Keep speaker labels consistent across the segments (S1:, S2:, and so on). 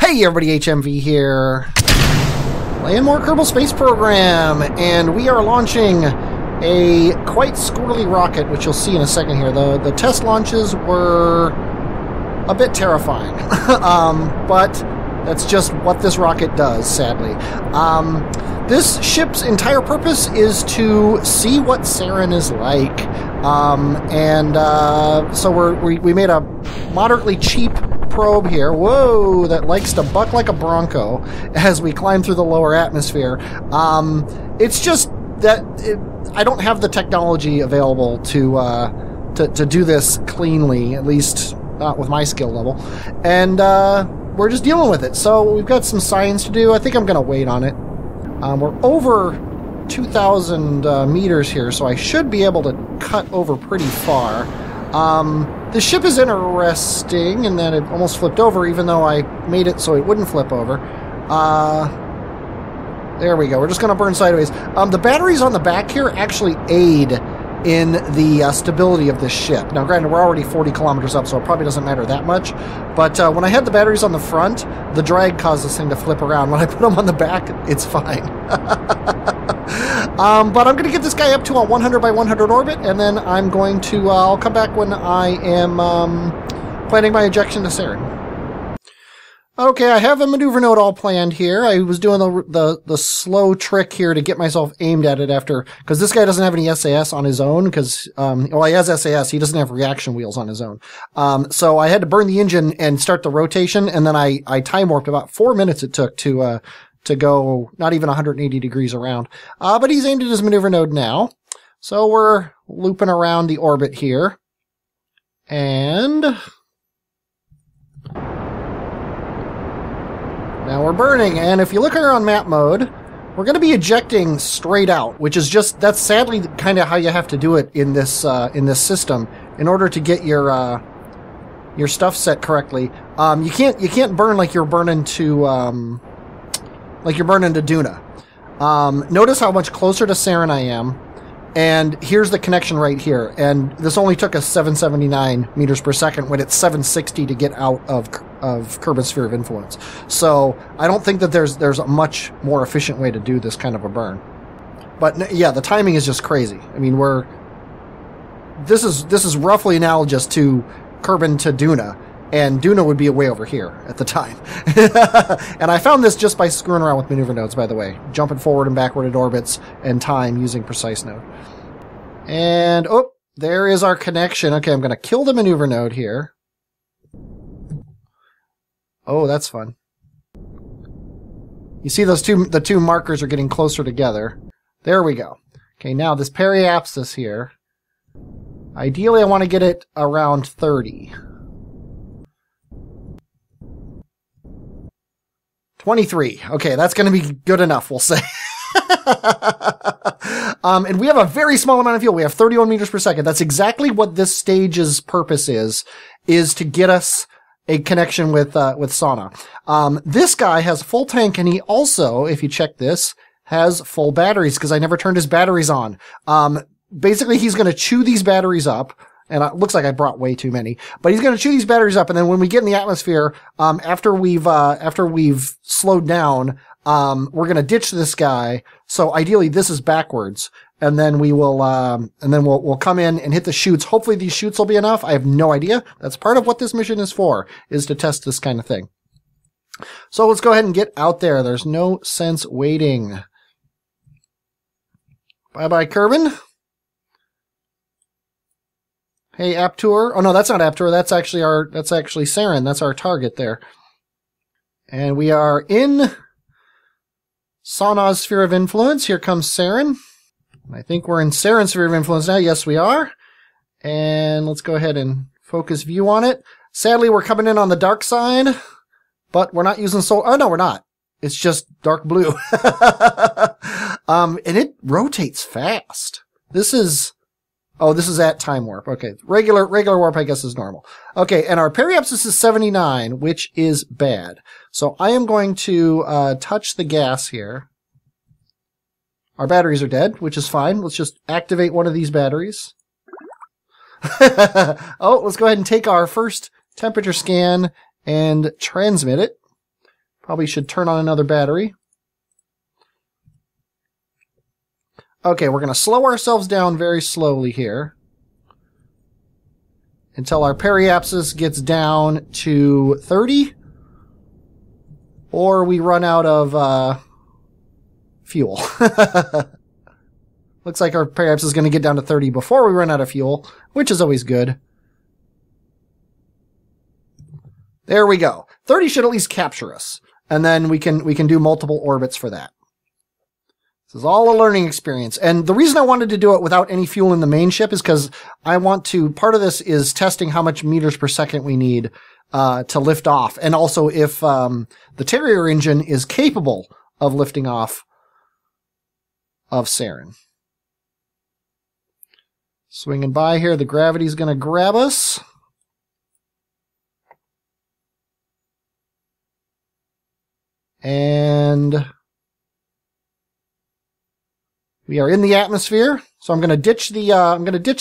S1: Hey everybody, HMV here. Playing more Kerbal Space Program, and we are launching a quite squirrely rocket, which you'll see in a second here. The test launches were a bit terrifying, but that's just what this rocket does, sadly. This ship's entire purpose is to see what Serran is like, so we made a moderately cheap probe here, whoa, that likes to buck like a bronco as we climb through the lower atmosphere. It's just that I don't have the technology available to do this cleanly, at least not with my skill level, and we're just dealing with it. So we've got some science to do. I think I'm going to wait on it. We're over 2,000 meters here, so I should be able to cut over pretty far. The ship is interesting in that it almost flipped over, even though I made it so it wouldn't flip over. There we go. We're just going to burn sideways. The batteries on the back here actually aid in the stability of this ship. Now, granted, we're already 40 kilometers up, so it probably doesn't matter that much. But when I had the batteries on the front, the drag caused this thing to flip around. When I put them on the back, it's fine. But I'm going to get this guy up to a 100 by 100 orbit, and then I'm going to, I'll come back when I am planning my ejection to Serran. Okay, I have a maneuver node all planned here. I was doing the slow trick here to get myself aimed at it after, because this guy doesn't have any SAS on his own, because, well, he has SAS, he doesn't have reaction wheels on his own. So I had to burn the engine and start the rotation, and then I time warped. About 4 minutes it took to go not even 180 degrees around. But he's aimed at his maneuver node now. So we're looping around the orbit here. And now we're burning. And if you look here on map mode, we're going to be ejecting straight out, which is just, that's sadly kind of how you have to do it in this system in order to get your stuff set correctly. You can't burn like you're burning to Duna. Notice how much closer to Serran I am, and here's the connection right here. And this only took us 779 meters per second when it's 760 to get out of Kerbin's sphere of influence. So I don't think that there's a much more efficient way to do this kind of a burn. But yeah, the timing is just crazy. I mean, this is roughly analogous to Kerbin to Duna. And Duna would be way over here at the time. And I found this just by screwing around with maneuver nodes, by the way. Jumping forward and backward at orbits and time using precise node. And, oh, there is our connection. Okay, I'm going to kill the maneuver node here. Oh, that's fun. You see the two markers are getting closer together. There we go. Okay, now this periapsis here. Ideally, I want to get it around 30. 23. Okay, that's going to be good enough, we'll say. And we have a very small amount of fuel. We have 31 meters per second. That's exactly what this stage's purpose is to get us a connection with Sauna. This guy has a full tank, and he also, if you check this, has full batteries, because I never turned his batteries on. Basically, he's going to chew these batteries up. And it looks like I brought way too many, but he's going to chew these batteries up. And then when we get in the atmosphere, after we've slowed down, we're going to ditch this guy. So ideally this is backwards. And then we'll come in and hit the chutes. Hopefully these chutes will be enough. I have no idea. That's part of what this mission is for, is to test this kind of thing. So let's go ahead and get out there. There's no sense waiting. Bye-bye, Kerbin. Hey, Aptur. Oh no, that's not Aptur. That's actually Serran. That's our target there. And we are in Sauna's sphere of influence. Here comes Serran. I think we're in Serran's sphere of influence now. Yes, we are. And let's go ahead and focus view on it. Sadly, we're coming in on the dark side, but we're not using solar. Oh no, we're not. It's just dark blue. And it rotates fast. This is at time warp. Okay. Regular warp, I guess, is normal. Okay. And our periapsis is 79, which is bad. So I am going to, touch the gas here. Our batteries are dead, which is fine. Let's just activate one of these batteries. Oh, let's go ahead and take our first temperature scan and transmit it. Probably should turn on another battery. Okay, we're going to slow ourselves down very slowly here until our periapsis gets down to 30, or we run out of fuel. Looks like our periapsis is going to get down to 30 before we run out of fuel, which is always good. There we go. 30 should at least capture us, and then we can do multiple orbits for that. This is all a learning experience. And the reason I wanted to do it without any fuel in the main ship is because I want to, part of this is testing how much meters per second we need to lift off. And also if the Terrier engine is capable of lifting off of Serran. Swinging by here, the gravity's going to grab us. And we are in the atmosphere, so I'm going to ditch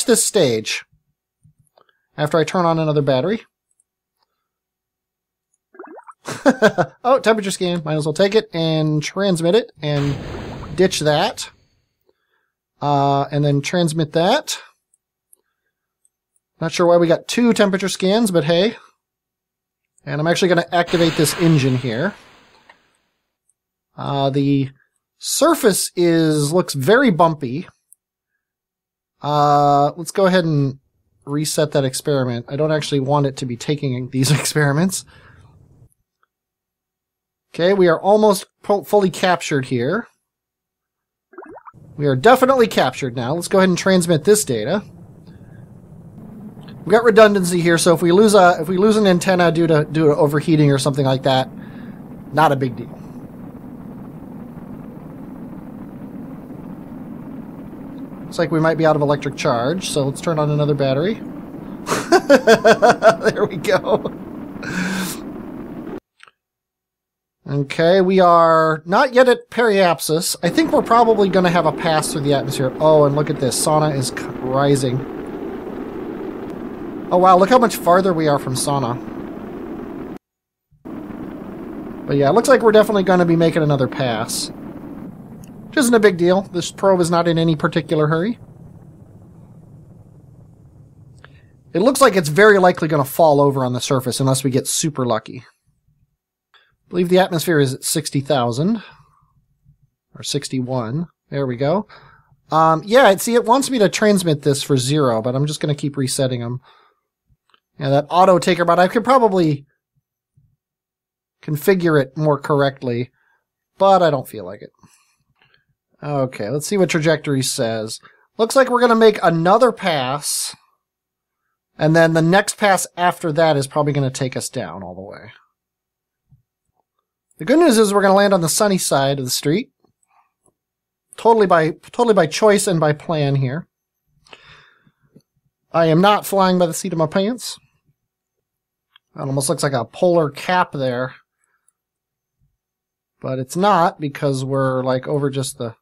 S1: this stage after I turn on another battery. Oh, temperature scan. Might as well take it and transmit it and ditch that. And then transmit that. Not sure why we got 2 temperature scans, but hey. And I'm actually going to activate this engine here. The surface looks very bumpy. Let's go ahead and reset that experiment. I don't actually want it to be taking these experiments. Okay, we are almost fully captured here. We are definitely captured now. Let's go ahead and transmit this data. We've got redundancy here, so if we lose an antenna due to overheating or something like that, not a big deal. Looks like we might be out of electric charge, so let's turn on another battery. There we go. Okay, we are not yet at periapsis. I think we're probably going to have a pass through the atmosphere. Oh, and look at this. Sauna is rising. Oh, wow, look how much farther we are from Sauna. But yeah, it looks like we're definitely going to be making another pass. Which isn't a big deal. This probe is not in any particular hurry. It looks like it's very likely going to fall over on the surface unless we get super lucky. I believe the atmosphere is at 60,000. Or 61. There we go. Yeah, see, it wants me to transmit this for 0, but I'm just going to keep resetting them. Yeah, that auto taker bot, I could probably configure it more correctly, but I don't feel like it. Okay, let's see what trajectory says. Looks like we're going to make another pass, and then the next pass after that is probably going to take us down all the way. The good news is we're going to land on the sunny side of the street. Totally by choice and by plan here. I am not flying by the seat of my pants. It almost looks like a polar cap there. But it's not, because we're like over just the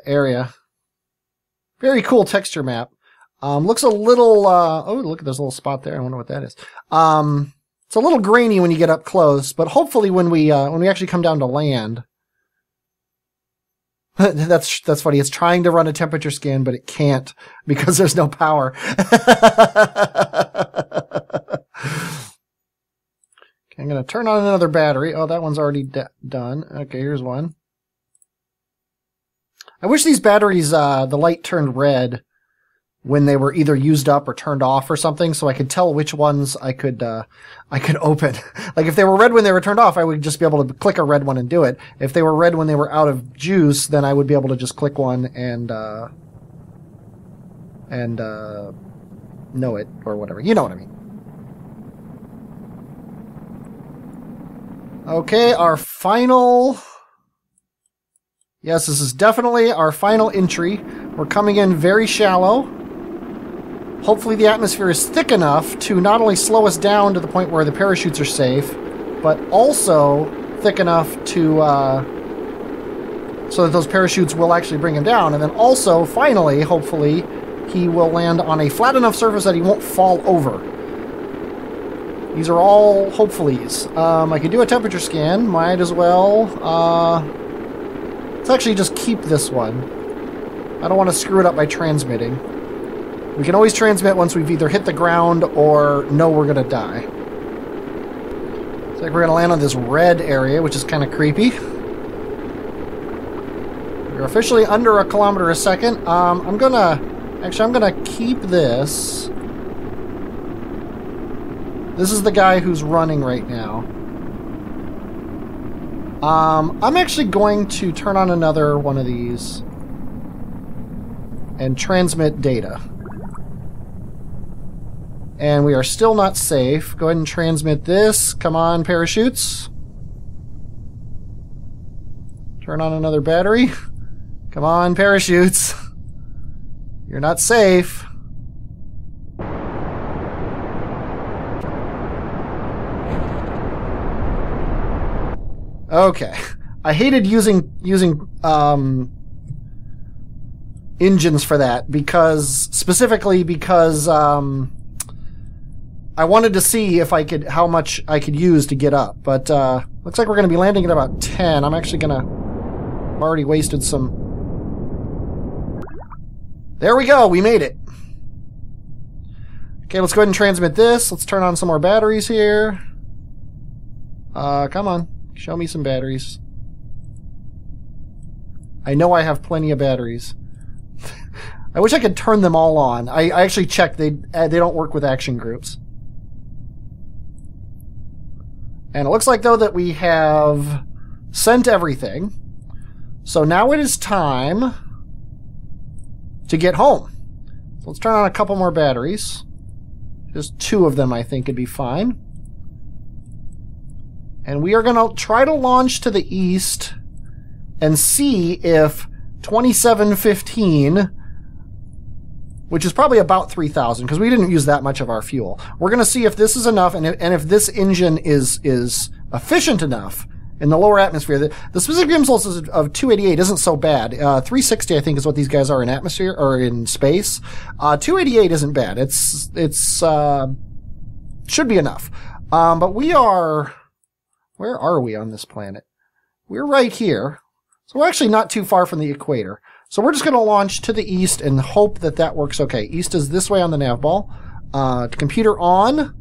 S1: area. Very cool texture map. Looks a little oh, look, there's a little spot there. I wonder what that is. It's a little grainy when you get up close, but hopefully when we actually come down to land. That's funny. It's trying to run a temperature scan, but it can't because there's no power. Okay, I'm going to turn on another battery. Oh, that one's already done. Okay, here's one. I wish these batteries, the light turned red when they were either used up or turned off or something, so I could tell which ones I could open. Like if they were red when they were turned off, I would just be able to click a red one and do it. If they were red when they were out of juice, then I would be able to just click one and know it or whatever. You know what I mean. Okay, our final... Yes, this is definitely our final entry. We're coming in very shallow. Hopefully the atmosphere is thick enough to not only slow us down to the point where the parachutes are safe, but also thick enough to so that those parachutes will actually bring him down. And then also, finally, hopefully, he will land on a flat enough surface that he won't fall over. These are all hopefullys. I could do a temperature scan. Might as well. Let's actually just keep this one. I don't want to screw it up by transmitting. We can always transmit once we've either hit the ground or know we're going to die. Looks like we're going to land on this red area, which is kind of creepy. We're officially under 1 kilometer a second. I'm going to keep this. This is the guy who's running right now. I'm actually going to turn on another one of these and transmit data. And we are still not safe. Go ahead and transmit this. Come on, parachutes. Turn on another battery. Come on, parachutes. You're not safe. Okay. I hated using engines for that specifically because I wanted to see if how much I could use to get up. But looks like we're going to be landing at about 10. I'm actually going to... I've already wasted some... There we go. We made it. Okay, let's go ahead and transmit this. Let's turn on some more batteries here. Come on. Show me some batteries. I know I have plenty of batteries. I wish I could turn them all on. I actually checked. They don't work with action groups. And it looks like, though, that we have sent everything. So now it is time to get home. So let's turn on a couple more batteries. Just 2 of them, I think, would be fine. And we are going to try to launch to the east and see if 2715, which is probably about 3,000, because we didn't use that much of our fuel. We're going to see if this is enough, and if this engine is efficient enough in the lower atmosphere. The specific impulse of 288 isn't so bad. 360, I think, is what these guys are in atmosphere or in space. 288 isn't bad. It's should be enough. But we are... Where are we on this planet? We're right here. So we're actually not too far from the equator. So we're just going to launch to the east and hope that that works okay. East is this way on the nav ball. Computer on.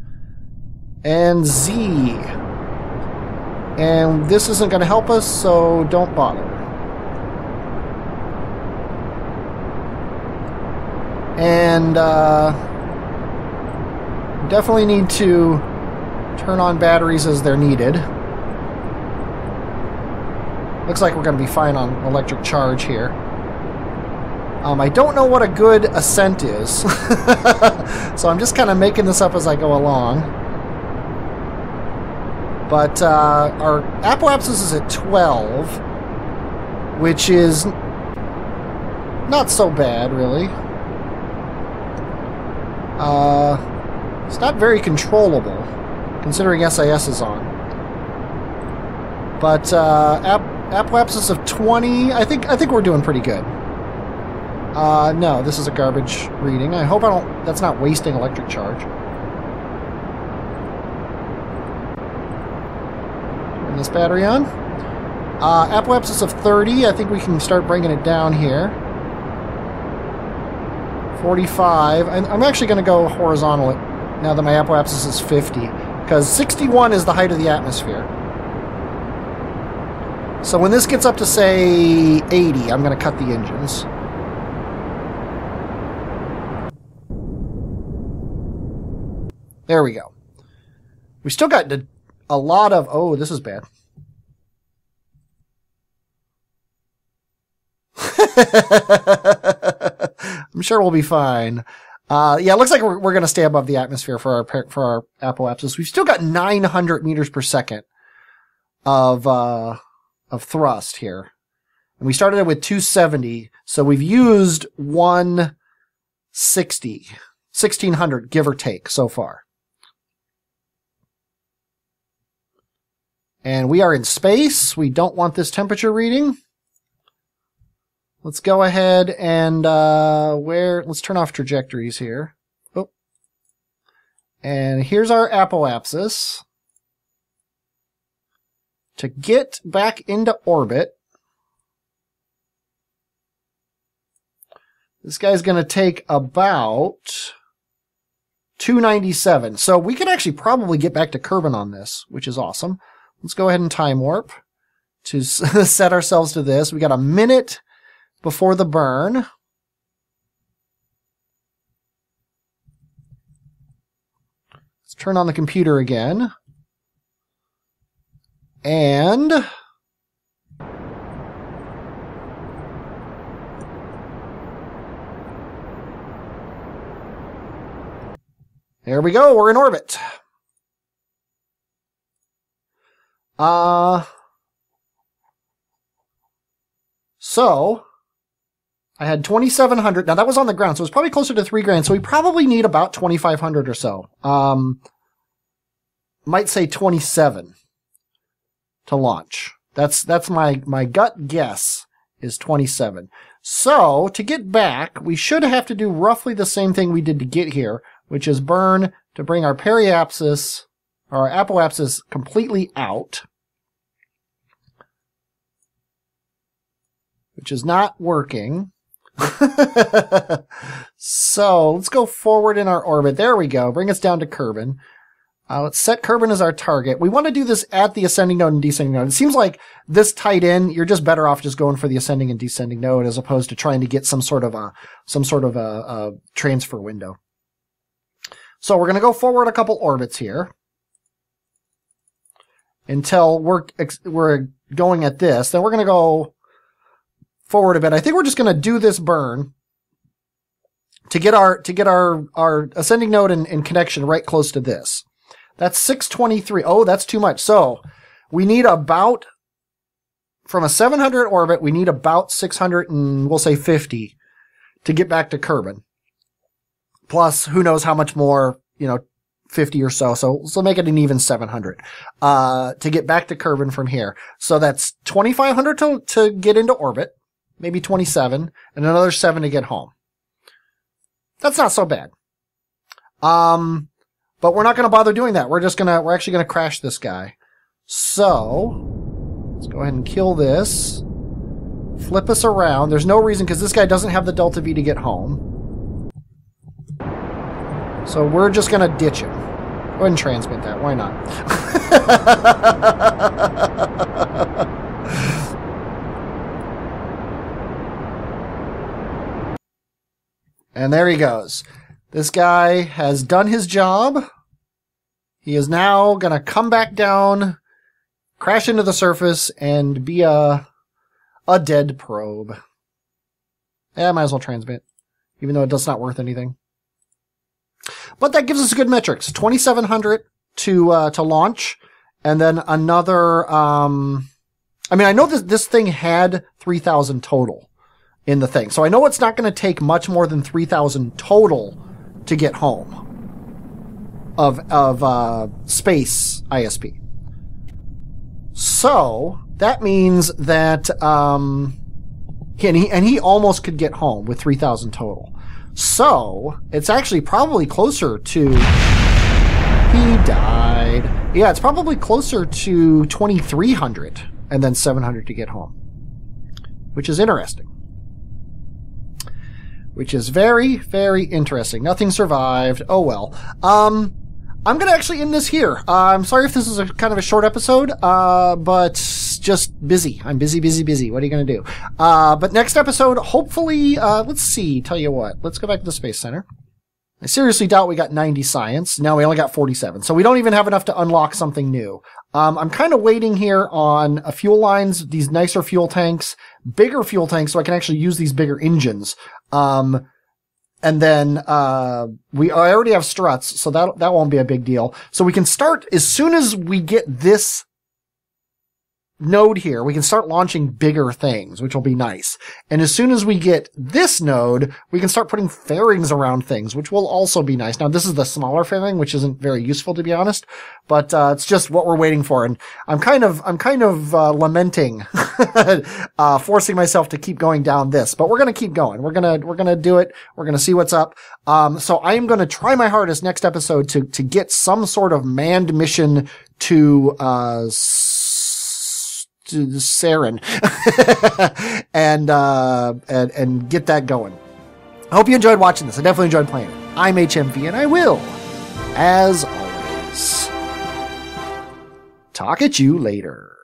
S1: And Z. And this isn't going to help us, so don't bother. And definitely need to turn on batteries as they're needed. Looks like we're going to be fine on electric charge here. I don't know what a good ascent is. So I'm just kind of making this up as I go along. But our apoapsis is at 12, which is not so bad, really. It's not very controllable, considering SIS is on. But apoapsis of 20, I think we're doing pretty good. No, this is a garbage reading. I hope that's not wasting electric charge. Turn this battery on. Apoapsis of 30, I think we can start bringing it down here. 45, and I'm actually going to go horizontal now that my apoapsis is 50, because 61 is the height of the atmosphere. So when this gets up to, say, 80, I'm going to cut the engines. There we go. We still got a lot of... Oh, this is bad. I'm sure we'll be fine. Yeah, it looks like we're going to stay above the atmosphere for our apoapsis. We've still got 900 meters per second of thrust here. And we started it with 270, so we've used 1,600, give or take, so far. And we are in space. We don't want this temperature reading. Let's go ahead and let's turn off trajectories here. Oh. And here's our apoapsis. To get back into orbit, this guy's going to take about 297. So we could actually probably get back to Kerbin on this, which is awesome. Let's go ahead and time warp to set ourselves to this. We got a minute before the burn. Let's turn on the computer again. And there we go. We're in orbit. So I had 2,700. Now that was on the ground, so it's probably closer to 3 grand. So we probably need about 2,500 or so. Might say 27 to launch. That's my gut guess is 27. So to get back, we should have to do roughly the same thing we did to get here, which is burn to bring our periapsis or our apoapsis completely out, which is not working. So let's go forward in our orbit. There we go. Bring us down to Kerbin. Let's set Kerbin as our target. We want to do this at the ascending node and descending node. It seems like this tight in, you're just better off just going for the ascending and descending node as opposed to trying to get some sort of a transfer window. So we're going to go forward a couple orbits here until we're going at this. Then we're going to go forward a bit. I think we're just going to do this burn to get our ascending node and connection right close to this. That's 623. Oh, that's too much. So we need about, from a 700 orbit, we need about 600 and we'll say 50 to get back to Kerbin. Plus, who knows how much more, 50 or so. So make it an even 700, to get back to Kerbin from here. So that's 2,500 to get into orbit, maybe 27, and another 7 to get home. That's not so bad. But we're not going to bother doing that. We're actually going to crash this guy. So let's go ahead and kill this. Flip us around. There's no reason because this guy doesn't have the Delta V to get home. So we're just going to ditch him. Go ahead and transmit that. Why not? And there he goes. This guy has done his job. He is now going to come back down, crash into the surface, and be a dead probe. Yeah, I might as well transmit, even though it's not worth anything. But that gives us good metrics. 2,700 to launch, and then another, I know this thing had 3,000 total in the thing. So I know it's not going to take much more than 3,000 total to get home of space ISP. So that means that he almost could get home with 3,000 total. So it's actually probably closer to, he died. Yeah, it's probably closer to 2,300 and then 700 to get home, which is interesting. Which is very, very interesting. Nothing survived. Oh well. I'm going to actually end this here. I'm sorry if this is a kind of a short episode, but just busy. I'm busy. What are you going to do? But next episode, hopefully, let's see. Tell you what. Let's go back to the Space Center. I seriously doubt we got 90 science. No, we only got 47. So we don't even have enough to unlock something new. I'm kind of waiting here on fuel lines, these nicer fuel tanks, bigger fuel tanks, so I can actually use these bigger engines. And then, I already have struts, so that won't be a big deal. So we can start as soon as we get this node here, we can start launching bigger things, which will be nice. And as soon as we get this node, we can start putting fairings around things, which will also be nice. Now, this is the smaller fairing, which isn't very useful, to be honest, but it's just what we're waiting for. And I'm kind of lamenting forcing myself to keep going down this, but we're gonna keep going. We're gonna do it. We're gonna see what's up. So I am gonna try my hardest next episode to get some sort of manned mission to Serran and get that going. I hope you enjoyed watching this. I definitely enjoyed playing it. I'm HMV, and I will, as always, talk at you later.